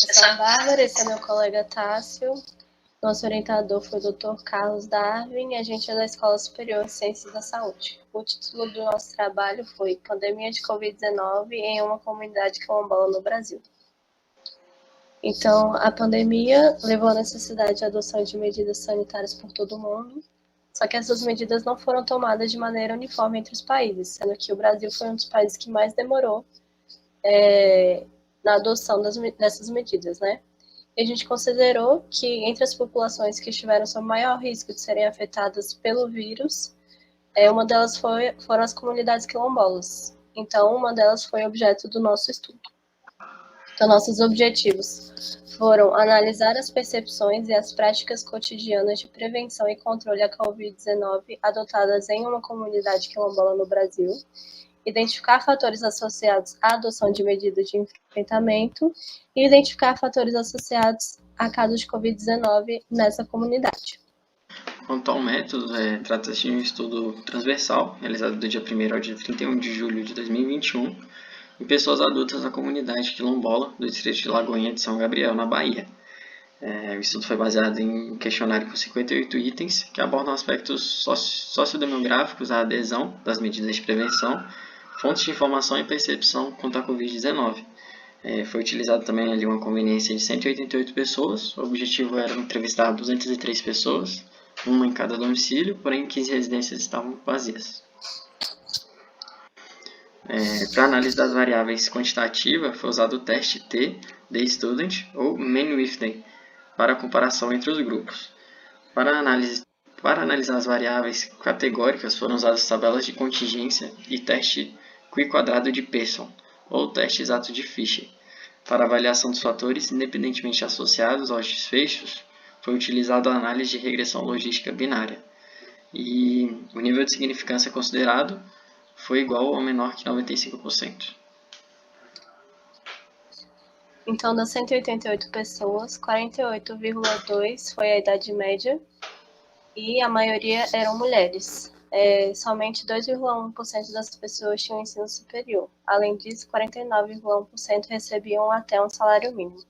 Eu sou a Bárbara, esse é meu colega Tássio. Nosso orientador foi o Dr. Carlos Darwin e a gente é da Escola Superior de Ciências da Saúde. O título do nosso trabalho foi Pandemia de Covid-19 em uma comunidade quilombola no Brasil. Então, a pandemia levou à necessidade de adoção de medidas sanitárias por todo o mundo, só que essas medidas não foram tomadas de maneira uniforme entre os países, sendo que o Brasil foi um dos países que mais demorou na adoção dessas medidas, né? E a gente considerou que entre as populações que estiveram sob maior risco de serem afetadas pelo vírus, uma delas foram as comunidades quilombolas. Então, uma delas foi objeto do nosso estudo. Então, nossos objetivos foram analisar as percepções e as práticas cotidianas de prevenção e controle à Covid-19 adotadas em uma comunidade quilombola no Brasil, identificar fatores associados à adoção de medidas de enfrentamento e identificar fatores associados a casos de Covid-19 nessa comunidade. Quanto ao método, trata-se de um estudo transversal, realizado do dia 1º ao dia 31 de julho de 2021, em pessoas adultas da comunidade quilombola do distrito de Lagoinha de São Gabriel, na Bahia. O estudo foi baseado em um questionário com 58 itens, que abordam aspectos sociodemográficos, a adesão das medidas de prevenção, fontes de informação e percepção quanto à Covid-19. Foi utilizado também ali uma conveniência de 188 pessoas. O objetivo era entrevistar 203 pessoas, uma em cada domicílio, porém 15 residências estavam vazias. Para análise das variáveis quantitativas, foi usado o teste T, The Student, ou Man with Them, para a comparação entre os grupos. Para analisar as variáveis categóricas, foram usadas tabelas de contingência e teste Q² de Pearson, ou teste exato de Fisher. Para avaliação dos fatores independentemente associados aos desfechos, foi utilizada a análise de regressão logística binária. E o nível de significância considerado foi igual ou menor que 95%. Então, das 188 pessoas, 48,2% foi a idade média e a maioria eram mulheres. Somente 2,1% das pessoas tinham ensino superior. Além disso, 49,1% recebiam até um salário mínimo.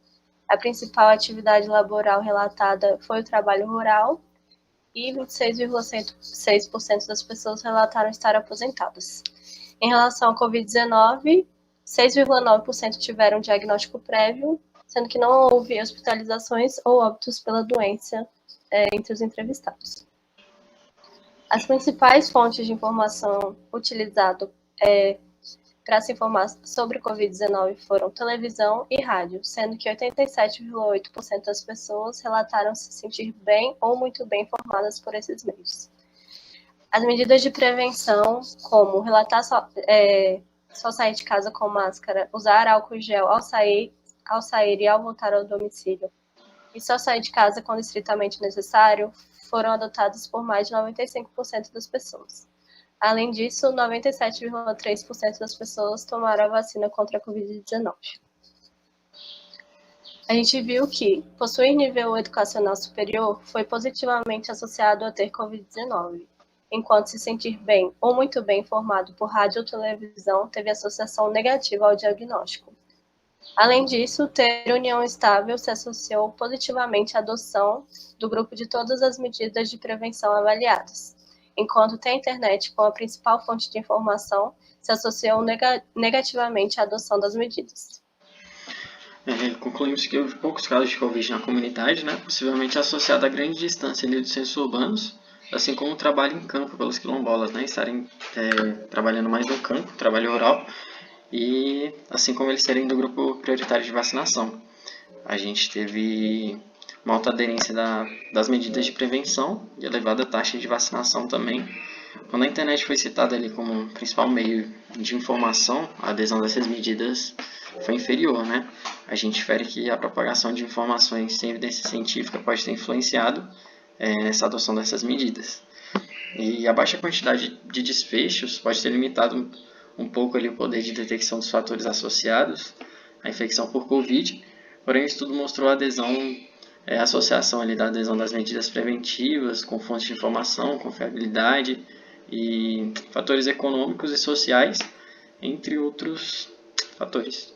A principal atividade laboral relatada foi o trabalho rural e 26,6% das pessoas relataram estar aposentadas. Em relação ao Covid-19, 6,9% tiveram diagnóstico prévio, sendo que não houve hospitalizações ou óbitos pela doença entre os entrevistados. As principais fontes de informação utilizadas para se informar sobre o Covid-19 foram televisão e rádio, sendo que 87,8% das pessoas relataram se sentir bem ou muito bem informadas por esses meios. As medidas de prevenção, como relatar só sair de casa com máscara, usar álcool gel ao sair e ao voltar ao domicílio, e só sair de casa quando estritamente necessário, foram adotadas por mais de 95% das pessoas. Além disso, 97,3% das pessoas tomaram a vacina contra a Covid-19. A gente viu que possuir nível educacional superior foi positivamente associado a ter Covid-19, enquanto se sentir bem ou muito bem informado por rádio ou televisão teve associação negativa ao diagnóstico. Além disso, ter união estável se associou positivamente à adoção do grupo de todas as medidas de prevenção avaliadas, enquanto ter internet como a principal fonte de informação se associou negativamente à adoção das medidas. Concluímos que houve poucos casos de Covid na comunidade, possivelmente associado à grande distância dos centros urbanos, assim como o trabalho em campo pelos quilombolas, estarem trabalhando mais no campo, trabalho rural, e assim como eles serem do grupo prioritário de vacinação. A gente teve uma alta aderência das medidas de prevenção e elevada taxa de vacinação também. Quando a internet foi citada ali como um principal meio de informação, a adesão dessas medidas foi inferior, A gente infere que a propagação de informações sem evidência científica pode ter influenciado nessa adoção dessas medidas. E a baixa quantidade de desfechos pode ter limitado um pouco ali o poder de detecção dos fatores associados à infecção por Covid, porém o estudo mostrou a associação ali da adesão das medidas preventivas com fontes de informação, confiabilidade e fatores econômicos e sociais, entre outros fatores.